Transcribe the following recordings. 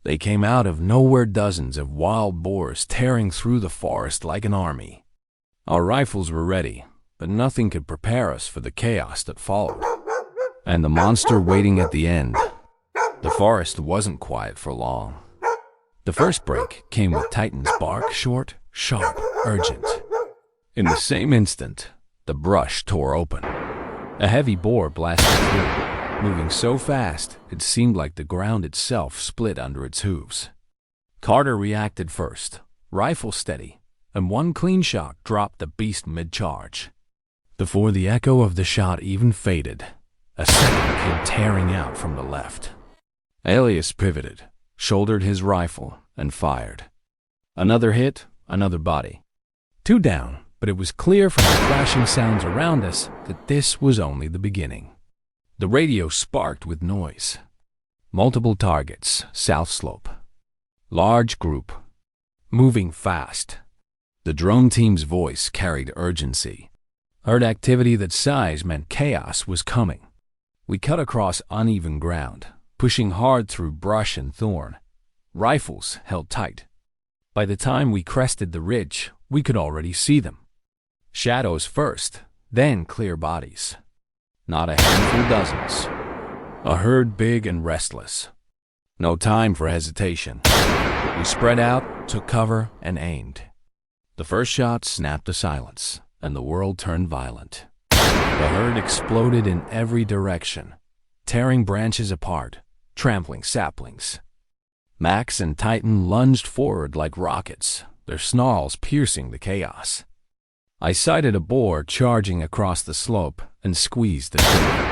They came out of nowhere, dozens of wild boars tearing through the forest like an army. Our rifles were ready, but nothing could prepare us for the chaos that followed. And the monster waiting at the end. The forest wasn't quiet for long. The first break came with Titan's bark, short, sharp, urgent. In the same instant, the brush tore open. A heavy boar blasted through, moving so fast it seemed like the ground itself split under its hooves. Carter reacted first, rifle steady, and one clean shot dropped the beast mid-charge. Before the echo of the shot even faded, a second came tearing out from the left. Elias pivoted, shouldered his rifle, and fired. Another hit, another body. 2 down, but it was clear from the crashing sounds around us that this was only the beginning. The radio sparked with noise. Multiple targets, south slope. Large group. Moving fast. The drone team's voice carried urgency. Herd activity that size meant chaos was coming. We cut across uneven ground, pushing hard through brush and thorn. Rifles held tight. By the time we crested the ridge, we could already see them. Shadows first, then clear bodies. Not a handful, dozens. A herd big and restless. No time for hesitation. We spread out, took cover, and aimed. The first shot snapped the silence, and the world turned violent. The herd exploded in every direction, tearing branches apart, trampling saplings. Max and Titan lunged forward like rockets, their snarls piercing the chaos. I sighted a boar charging across the slope and squeezed the trigger.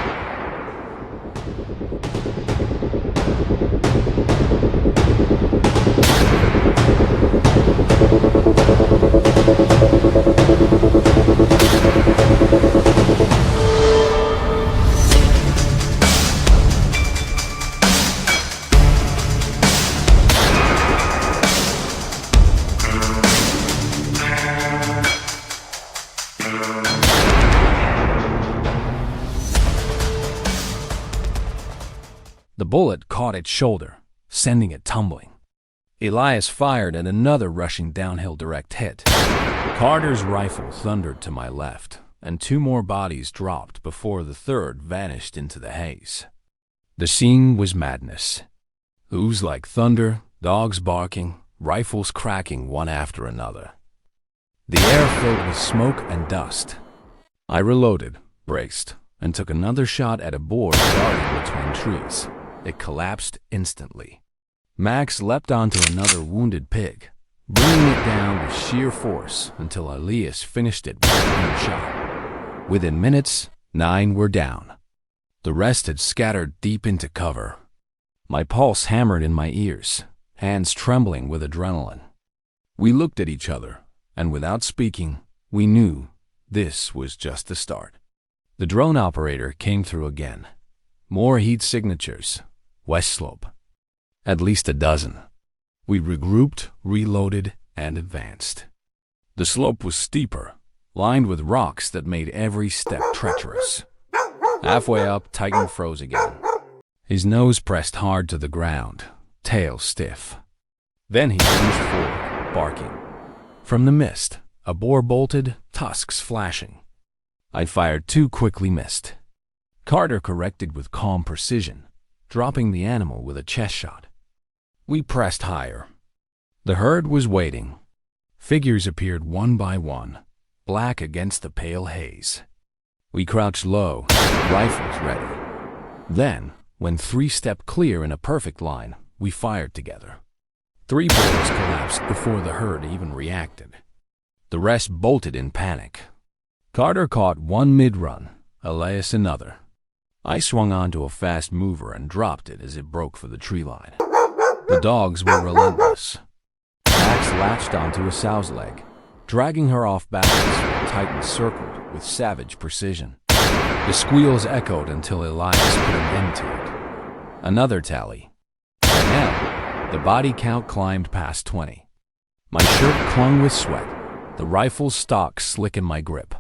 The bullet caught its shoulder, sending it tumbling. Elias fired at another rushing downhill direct hit. Carter's rifle thundered to my left, and 2 more bodies dropped before the third vanished into the haze. The scene was madness. Hooves like thunder, dogs barking, rifles cracking one after another. The air filled with smoke and dust. I reloaded, braced, and took another shot at a boar darting between trees. It collapsed instantly. Max leapt onto another wounded pig, bringing it down with sheer force until Elias finished it with a clean shot. Within minutes, 9 were down. The rest had scattered deep into cover. My pulse hammered in my ears, hands trembling with adrenaline. We looked at each other, and without speaking, we knew this was just the start. The drone operator came through again. More heat signatures. West slope. At least a dozen. We regrouped, reloaded, and advanced. The slope was steeper, lined with rocks that made every step treacherous. Halfway up, Titan froze again. His nose pressed hard to the ground, tail stiff. Then he lunged forward, barking. From the mist, a boar bolted, tusks flashing. I fired 2, quickly missed. Carter corrected with calm precision, dropping the animal with a chest shot. We pressed higher. The herd was waiting. Figures appeared one by one, black against the pale haze. We crouched low, rifles ready. Then, when 3 stepped clear in a perfect line, we fired together. 3 boars collapsed before the herd even reacted. The rest bolted in panic. Carter caught one mid-run, Elias another. I swung onto a fast mover and dropped it as it broke for the tree line. The dogs were relentless. Max latched onto a sow's leg, dragging her off balance while Titan circled with savage precision. The squeals echoed until Elias put an end to it. Another tally. By now, the body count climbed past 20. My shirt clung with sweat, the rifle's stock slick in my grip.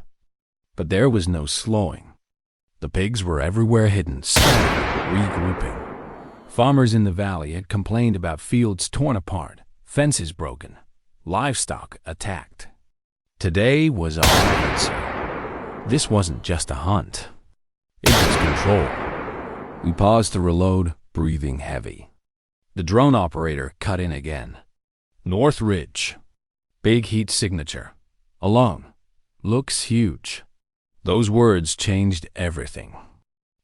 But there was no slowing. The pigs were everywhere hidden, scattered, regrouping. Farmers in the valley had complained about fields torn apart, fences broken, livestock attacked. Today was our answer. This wasn't just a hunt. It was control. We paused to reload, breathing heavy. The drone operator cut in again. North Ridge. Big heat signature. Alone. Looks huge. Those words changed everything.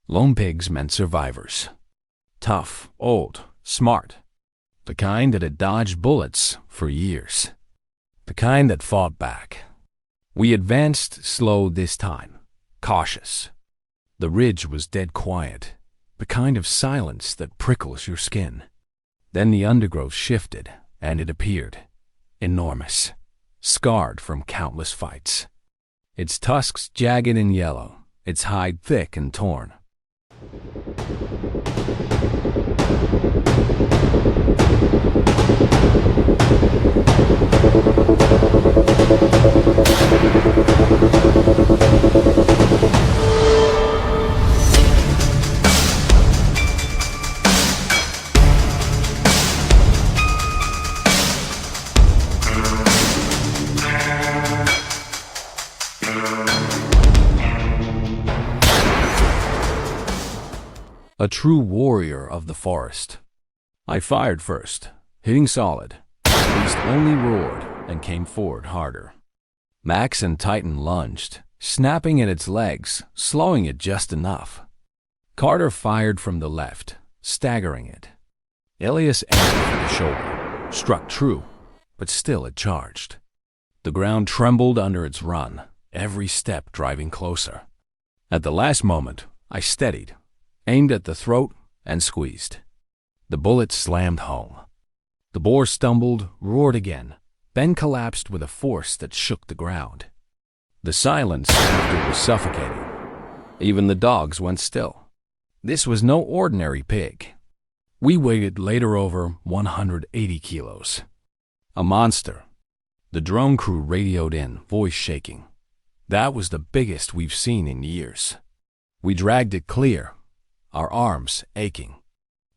Lone pigs meant survivors. Tough, old, smart. The kind that had dodged bullets for years. The kind that fought back. We advanced slow this time, cautious. The ridge was dead quiet, the kind of silence that prickles your skin. Then the undergrowth shifted, and it appeared, enormous, scarred from countless fights. Its tusks jagged and yellow, its hide thick and torn. A true warrior of the forest. I fired first, hitting solid. The beast only roared and came forward harder. Max and Titan lunged, snapping at its legs, slowing it just enough. Carter fired from the left, staggering it. Elias aimed for the shoulder, struck true, but still it charged. The ground trembled under its run, every step driving closer. At the last moment, I steadied, aimed at the throat, and squeezed. The bullet slammed home. The boar stumbled, roared again, then collapsed with a force that shook the ground. The silence after was suffocating. Even the dogs went still. This was no ordinary pig. We weighed later over 180 kilos. A monster. The drone crew radioed in, voice shaking. That was the biggest we've seen in years. We dragged it clear, our arms aching.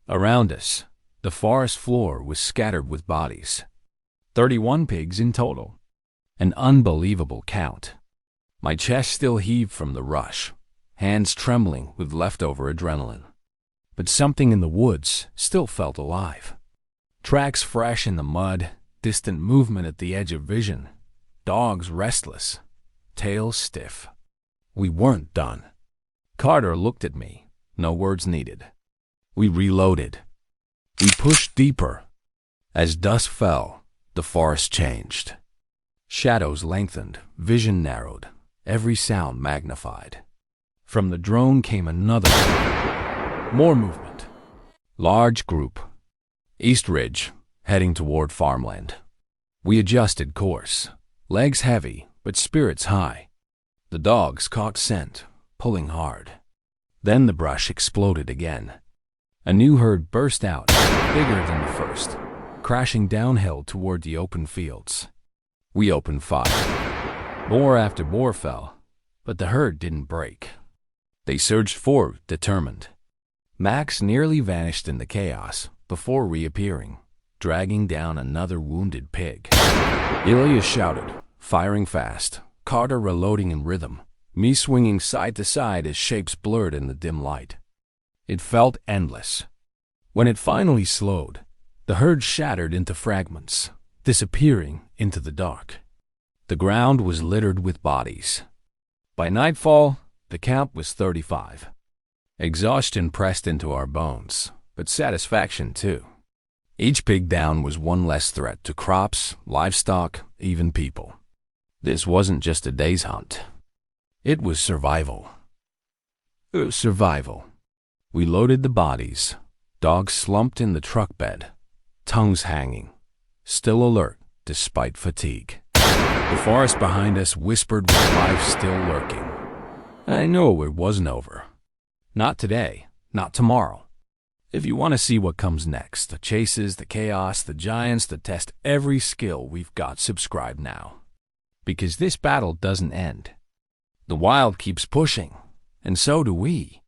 Around us, the forest floor was scattered with bodies. 31 pigs in total. An unbelievable count. My chest still heaved from the rush, hands trembling with leftover adrenaline. But something in the woods still felt alive. Tracks fresh in the mud, distant movement at the edge of vision, dogs restless, tails stiff. We weren't done. Carter looked at me, no words needed. We reloaded. We pushed deeper. As dusk fell, the forest changed. Shadows lengthened, vision narrowed, every sound magnified. From the drone came another. More movement. Large group. East Ridge, heading toward farmland. We adjusted course. Legs heavy, but spirits high. The dogs caught scent, pulling hard. Then the brush exploded again. A new herd burst out, bigger than the first, crashing downhill toward the open fields. We opened fire. Boar after boar fell, but the herd didn't break. They surged forward, determined. Max nearly vanished in the chaos before reappearing, dragging down another wounded pig. Ilya shouted, firing fast, Carter reloading in rhythm, me swinging side to side as shapes blurred in the dim light. It felt endless. When it finally slowed, the herd shattered into fragments, disappearing into the dark. The ground was littered with bodies. By nightfall, the count was 35. Exhaustion pressed into our bones, but satisfaction too. Each pig down was one less threat to crops, livestock, even people. This wasn't just a day's hunt. It was survival. Survival. We loaded the bodies, dogs slumped in the truck bed, tongues hanging, still alert despite fatigue. The forest behind us whispered with life still lurking. I know it wasn't over. Not today, not tomorrow. If you want to see what comes next, the chases, the chaos, the giants that test every skill we've got, subscribe now. Because this battle doesn't end. The wild keeps pushing, and so do we.